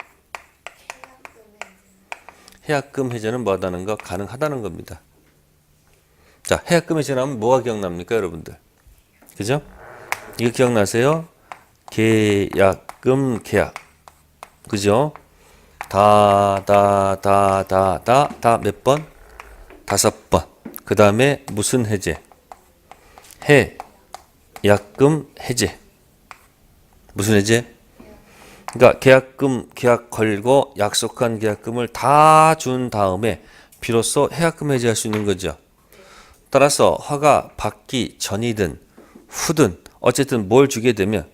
해약금 해제는 뭐하다는 거? 가능하다는 겁니다. 자, 해약금 해제하면 뭐가 기억납니까, 여러분들? 그죠? 이거 기억나세요? 계약금 계약. 그죠? 다 몇 번? 5번. 그 다음에 무슨 해제? 해약금 해제. 무슨 해제? 그러니까 계약 걸고 약속한 계약금을 다 준 다음에 비로소 해약금 해제할 수 있는 거죠. 따라서 허가 받기 전이든 후든 어쨌든 뭘 주게 되면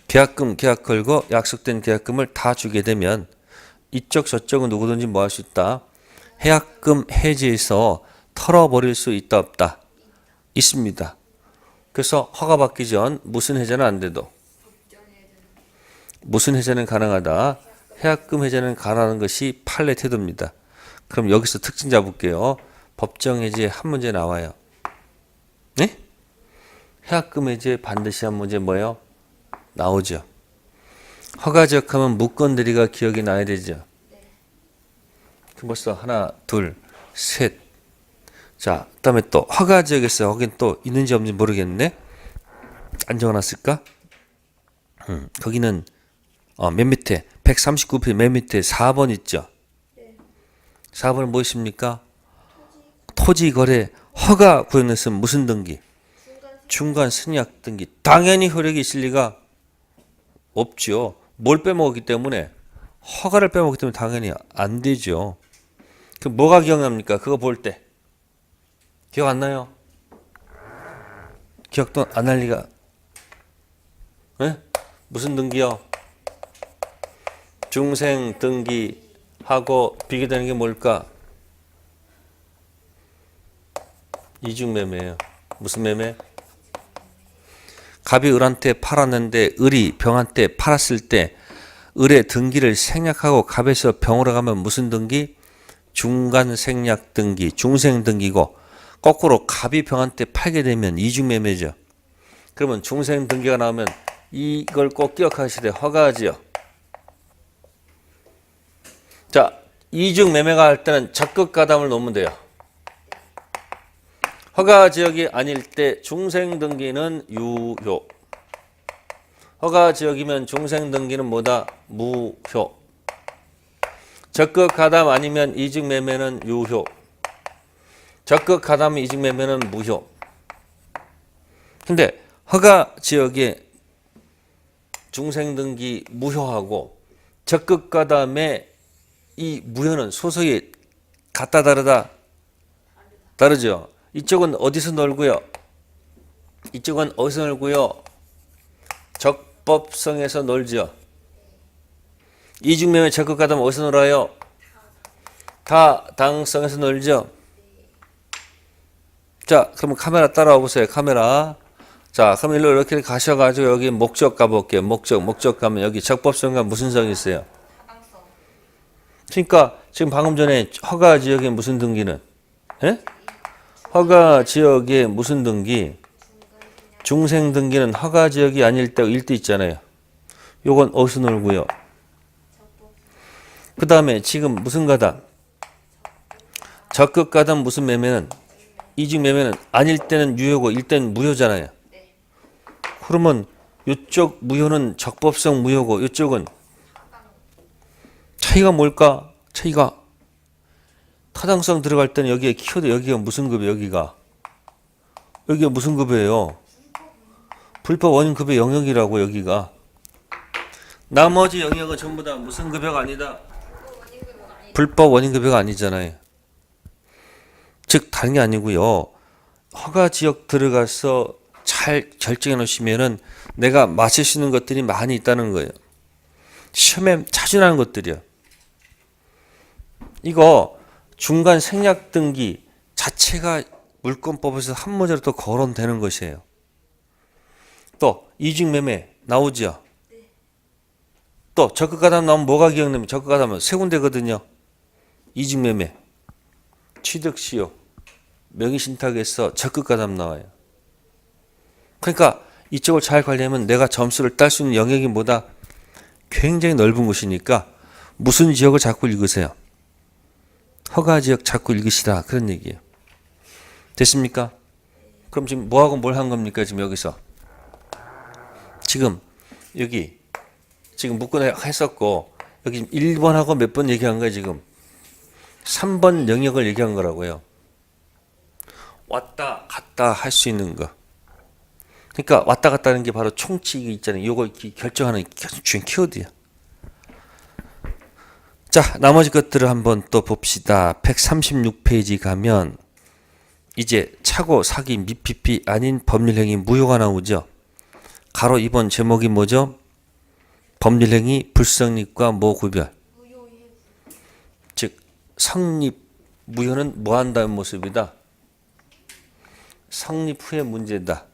계약 걸고 약속된 계약금을 다 주게 되면 이쪽 저쪽은 누구든지 뭐 할 수 있다? 해약금 해제에서 털어버릴 수 있다 없다? 있습니다. 그래서 허가 받기 전 무슨 해제는 안 돼도 무슨 해제는 가능하다? 해약금 해제는 가능한 것이 판례 태도입니다. 그럼 여기서 특징 잡을게요. 법정 해제 한 문제 나와요. 네? 해약금 해제 반드시 한 문제 뭐예요? 나오죠. 허가 지역하면 무건들이가 기억이 나야 되죠. 벌써 하나, 둘, 셋. 자, 그다음에 또 허가 지역에서 거긴 또 있는지 없는지 모르겠네. 안 적어놨을까? 거기는 맨 밑에 139페이지 맨 밑에 4번 있죠. 4번은 뭐 있습니까? 토지거래 허가 구역에서는 무슨 등기? 중간 승약 등기. 당연히 효력이 있을 리가 없죠. 뭘 빼먹었기 때문에 허가를 빼먹기 때문에 당연히 안 되죠. 그 뭐가 기억납니까? 그거 볼 때 기억 안 나요? 기억도 안 날 리가. 네? 무슨 등기요? 중생 등기하고 비교되는 게 뭘까? 이중매매예요. 무슨 매매? 갑이 을한테 팔았는데 을이 병한테 팔았을 때 을의 등기를 생략하고 갑에서 병으로 가면 무슨 등기? 중간 생략 등기, 중생 등기고 거꾸로 갑이 병한테 팔게 되면 이중매매죠. 그러면 중생등기가 나오면 이걸 꼭 기억하시되 허가지역. 자, 이중매매가 할 때는 적극가담을 놓으면 돼요. 허가지역이 아닐 때 중생등기는 유효. 허가지역이면 중생등기는 뭐다? 무효. 적극가담 아니면 이중매매는 유효. 적극가담 이중매매는 무효. 근데 허가지역에 중생등기 무효하고 적극가담의 이 무효는 소속이 같다 다르다? 다르죠. 이쪽은 어디서 놀고요? 이쪽은 어디서 놀고요? 적법성에서 놀죠. 이중매매 적극가담 어디서 놀아요? 타당성에서 놀죠. 자, 그러면 카메라 따라와 보세요. 카메라. 자, 그럼 일로 이렇게 가셔가지고 여기 목적 가볼게요. 목적 가면 여기 적법성과 무슨 성이 있어요? 그러니까 지금 방금 전에 허가 지역에 무슨 등기는? 예? 허가 지역에 무슨 등기? 중생 등기는 허가 지역이 아닐 때 일도 있잖아요. 요건 어디서 놀고요? 그 다음에 지금 무슨 가담? 적극 가담 무슨 매매는? 이중 매매는 아닐 때는 유효고 일 때는 무효잖아요. 그러면 이쪽 무효는 적법성 무효고 이쪽은 차이가 뭘까? 차이가 타당성 들어갈 때는 여기에 키워드 여기가 무슨 급이에요? 여기가 무슨 급이에요? 불법 원인 급의 영역이라고 여기가. 나머지 영역은 전부 다 무슨 급여가 아니다? 불법 원인 급여가 아니잖아요. 즉 다른 게 아니고요. 허가 지역 들어가서 잘 결정해 놓으시면은 내가 맞힐 수 있는 것들이 많이 있다는 거예요. 시험에 자주 나는 것들이요. 이거 중간 생략 등기 자체가 물권법에서 한 문제로 또 거론되는 것이에요. 또 이중매매 나오죠. 또 적극가담 나오면 뭐가 기억나면 적극가담은 세 군데거든요. 이중매매, 취득시효, 명의신탁에서 적극가담 나와요. 그러니까 이쪽을 잘 관리하면 내가 점수를 딸 수 있는 영역이 뭐다? 굉장히 넓은 곳이니까 무슨 지역을 자꾸 읽으세요. 허가 지역 자꾸 읽으시라 그런 얘기예요. 됐습니까? 그럼 지금 뭐하고 뭘 한 겁니까? 지금 여기서 지금 여기 지금 묶고 했었고 여기 1번하고 몇 번 얘기한 거예요 지금? 3번 영역을 얘기한 거라고요. 왔다 갔다 할 수 있는 거. 그러니까 왔다 갔다 하는 게 바로 총칙이 있잖아요. 이거 결정하는 주요 키워드야. 자, 나머지 것들을 한번 또 봅시다. 136페이지 가면 이제 차고 사기 미피피 아닌 법률행위 무효가 나오죠. 가로 2번 제목이 뭐죠? 법률행위 불성립과 뭐 구별? 즉 성립 무효는 뭐 한다는 모습이다. 성립 후의 문제다.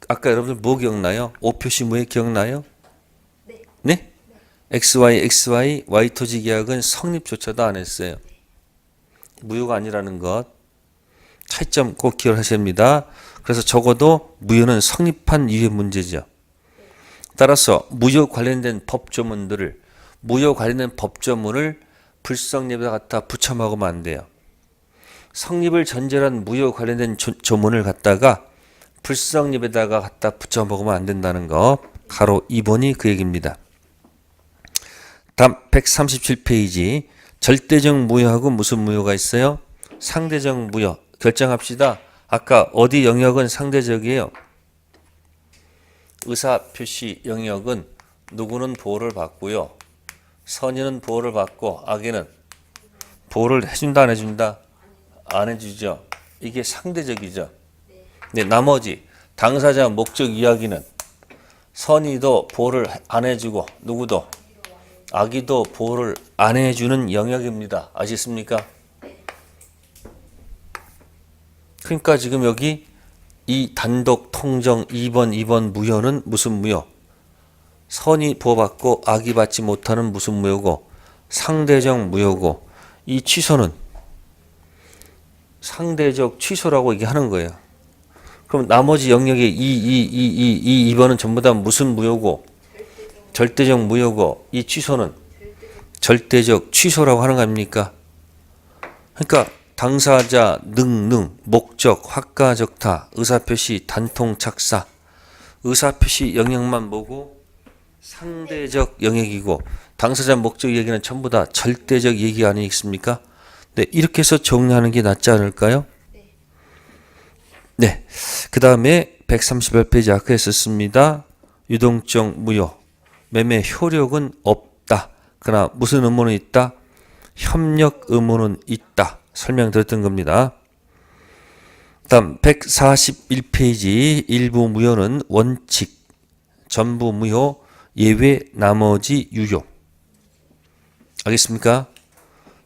아까 여러분들 뭐 기억나요? 오표시 무효 기억나요? 네? XY Y토지 계약은 성립조차도 안 했어요. 무효가 아니라는 것. 차이점 꼭 기억하셔야 합니다. 그래서 적어도 무효는 성립한 이후의 문제죠. 따라서 무효 관련된 법조문들을 무효 관련된 법조문을 불성립에 갖다 붙여 먹으면 안 돼요. 성립을 전제로 한 무효 관련된 조문을 갖다가 불성립에다가 갖다 붙여 먹으면 안 된다는 거. 가로 2번이 그 얘기입니다. 다음 137페이지 절대적 무효하고 무슨 무효가 있어요? 상대적 무효. 결정합시다. 아까 어디 영역은 상대적이에요? 의사표시 영역은 누구는 보호를 받고요. 선의는 보호를 받고 악인은 보호를 해준다 안 해준다? 안 해주죠. 이게 상대적이죠. 네, 나머지 당사자 목적 이야기는 선의도 보호를 안 해주고 누구도 악의도 보호를 안 해주는 영역입니다. 아시겠습니까? 그러니까 지금 여기 이 단독 통정 2번 무효는 무슨 무효? 선의 보호받고 악의 받지 못하는 무슨 무효고 상대적 무효고 이 취소는 상대적 취소라고 얘기하는 거예요. 그럼 나머지 영역의 2번은 전부 다 무슨 무효고? 절대적 무효고, 이 취소는 절대적 취소라고 하는 거 아닙니까? 그러니까 당사자, 능능, 목적, 확가적타, 의사표시, 단통, 착사, 의사표시 영역만 보고 상대적 영역이고 당사자, 목적 얘기는 전부 다 절대적 얘기 아니겠습니까? 네, 이렇게 해서 정리하는 게 낫지 않을까요? 네. 그 다음에 138페이지 아까 했었습니다. 유동적 무효. 매매 효력은 없다. 그러나 무슨 의무는 있다? 협력 의무는 있다. 설명드렸던 겁니다. 다음 141페이지 일부 무효는 원칙, 전부 무효, 예외, 나머지 유효. 알겠습니까?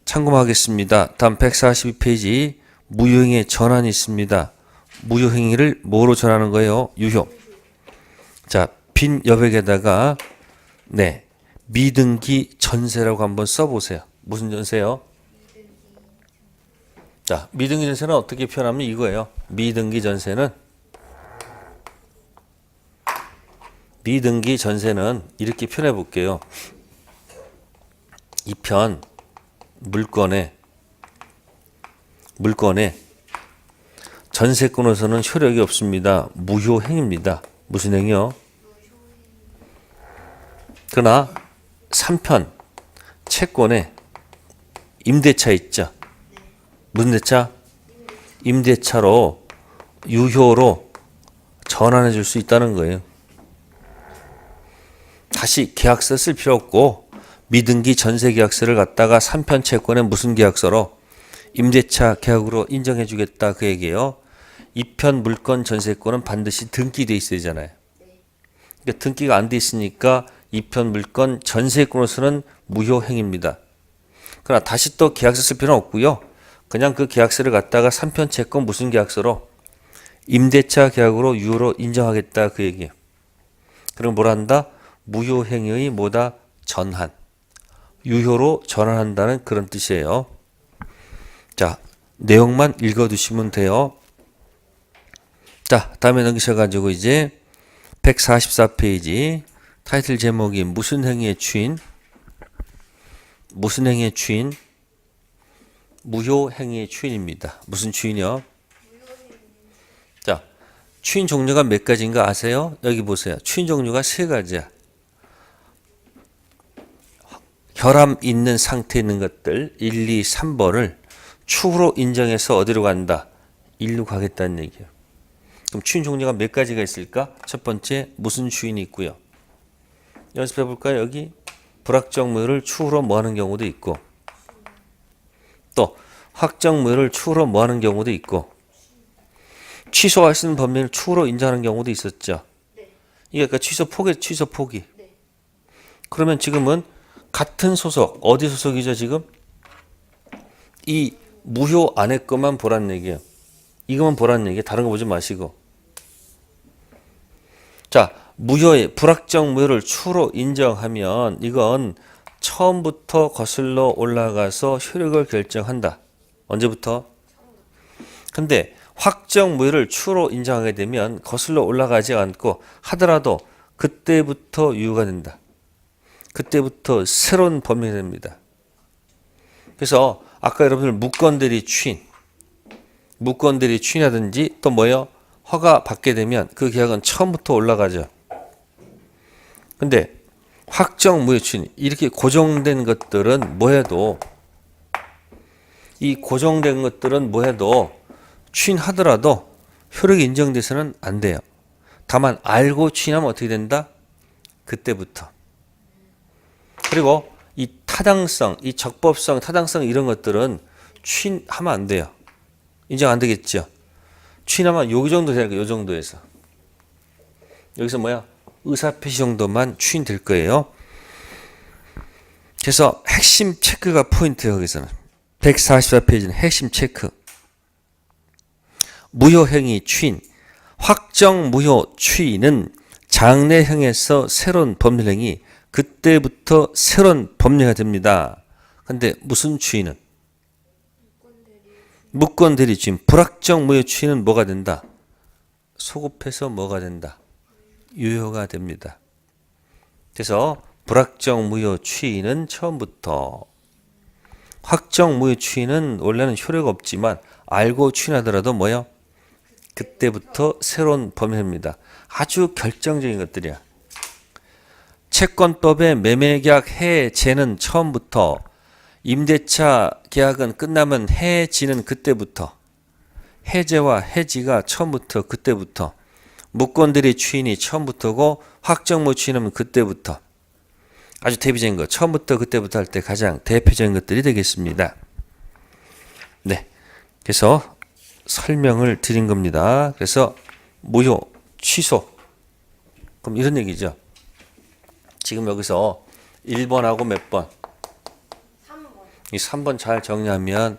참고하겠습니다. 다음 142페이지 무효행위의 전환이 있습니다. 무효행위를 뭐로 전하는 거예요? 유효. 자, 빈 여백에다가 네, 미등기 전세라고 한번 써보세요. 무슨 전세요? 자, 미등기 전세는 어떻게 표현하면 이거예요. 미등기 전세는 이렇게 표현해 볼게요. 이 편 물건에 전세권으로서는 효력이 없습니다. 무효행위입니다. 무슨 행위요? 그러나 3편 채권에 임대차 있죠. 무슨 대차? 임대차로 유효로 전환해 줄 수 있다는 거예요. 다시 계약서 쓸 필요 없고 미등기 전세 계약서를 갖다가 3편 채권에 무슨 계약서로 임대차 계약으로 인정해 주겠다 그 얘기예요. 2편 물건 전세권은 반드시 등기돼 있어야 되잖아요. 그러니까 등기가 안 돼 있으니까 2편 물건 전세권으로서는 무효행위입니다. 그러나 다시 또 계약서 쓸 필요는 없고요. 그냥 그 계약서를 갖다가 3편 채권 무슨 계약서로 임대차 계약으로 유효로 인정하겠다 그 얘기예요. 그럼 뭐라 한다? 무효행위의 뭐다? 전환. 유효로 전환한다는 그런 뜻이에요. 자, 내용만 읽어두시면 돼요. 자, 다음에 넘기셔가지고 이제 144페이지 타이틀 제목이 무슨 행위의 추인? 무슨 행위의 추인? 무효 행위의 추인입니다. 무슨 추인이요? 자, 추인 종류가 몇 가지인가 아세요? 여기 보세요. 추인 종류가 세 가지야. 결함 있는 상태에 있는 것들 1, 2, 3번을 추후로 인정해서 어디로 간다? 일로 가겠다는 얘기예요. 그럼 추인 종류가 몇 가지가 있을까? 첫 번째 무슨 추인이 있고요. 연습해 볼까요? 여기 불확정 무효를 추후로 뭐 하는 경우도 있고 또 확정 무효를 추후로 뭐 하는 경우도 있고 취소할 수 있는 범위를 추후로 인정하는 경우도 있었죠. 이게 아까 취소 포기. 그러면 지금은 같은 소속, 어디 소속이죠 지금? 이 무효 안에 것만 보라는 얘기예요. 이것만 보라는 얘기예요. 다른 거 보지 마시고. 자, 무효의 불확정 무효를 추후로 인정하면 이건 처음부터 거슬러 올라가서 효력을 결정한다. 언제부터? 근데 확정 무효를 추후로 인정하게 되면 거슬러 올라가지 않고 하더라도 그때부터 유효가 된다. 그때부터 새로운 법령이 됩니다. 그래서 아까 여러분들 무건대리 추인하든지 또 뭐예요? 허가 받게 되면 그 계약은 처음부터 올라가죠. 근데 확정 무효 추인 이렇게 고정된 것들은 뭐해도 추인하더라도 효력이 인정돼서는 안 돼요. 다만 알고 추인하면 어떻게 된다? 그때부터. 그리고 이 타당성, 이 적법성, 타당성 이런 것들은 추인하면 안 돼요. 인정 안 되겠죠. 추인하면 요 정도 되니까 요 정도에서. 여기서 뭐야? 의사표시 정도만 추인될 거예요. 그래서 핵심 체크가 포인트예요. 여기서는 144페이지는 핵심 체크. 무효행위 추인, 확정 무효 추인은 장래형에서 새로운 법률행위, 그때부터 새로운 법령이 됩니다. 근데 무슨 추인은? 무권 대리 주인 불확정 무효 추이는 뭐가 된다? 소급해서 뭐가 된다? 유효가 됩니다. 그래서 불확정 무효 추이는 처음부터, 확정 무효 추이는 원래는 효력이 없지만 알고 추인하더라도 뭐요? 그때부터 새로운 범위입니다. 아주 결정적인 것들이야. 채권법의 매매계약 해제는 처음부터, 임대차 계약은 끝나면 해지는 그때부터, 해제와 해지가 처음부터 그때부터, 무권들이 추인이 처음부터고 확정무 추인은 그때부터. 아주 대표적인 것, 처음부터 그때부터 할 때 가장 대표적인 것들이 되겠습니다. 네, 그래서 설명을 드린 겁니다. 그래서 무효, 취소, 그럼 이런 얘기죠. 지금 여기서 1번하고 몇 번? 3번. 이 3번 잘 정리하면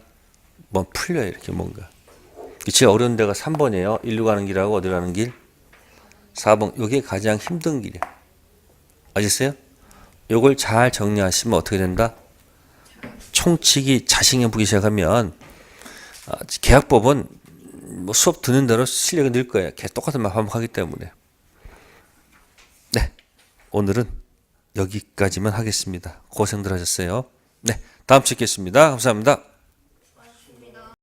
뭐 풀려요. 이렇게 뭔가. 제일 어려운 데가 3번이에요. 일로 가는 길하고 어디로 가는 길? 4번. 이게 가장 힘든 길이에요. 아셨어요? 요걸 잘 정리하시면 어떻게 된다? 총칙이 자신이 보기 시작하면 계약법은 뭐 수업 듣는 대로 실력이 늘 거예요. 계속 똑같은 말 반복하기 때문에. 네, 오늘은 여기까지만 하겠습니다. 고생들 하셨어요. 네, 다음 주에 뵙겠습니다. 감사합니다.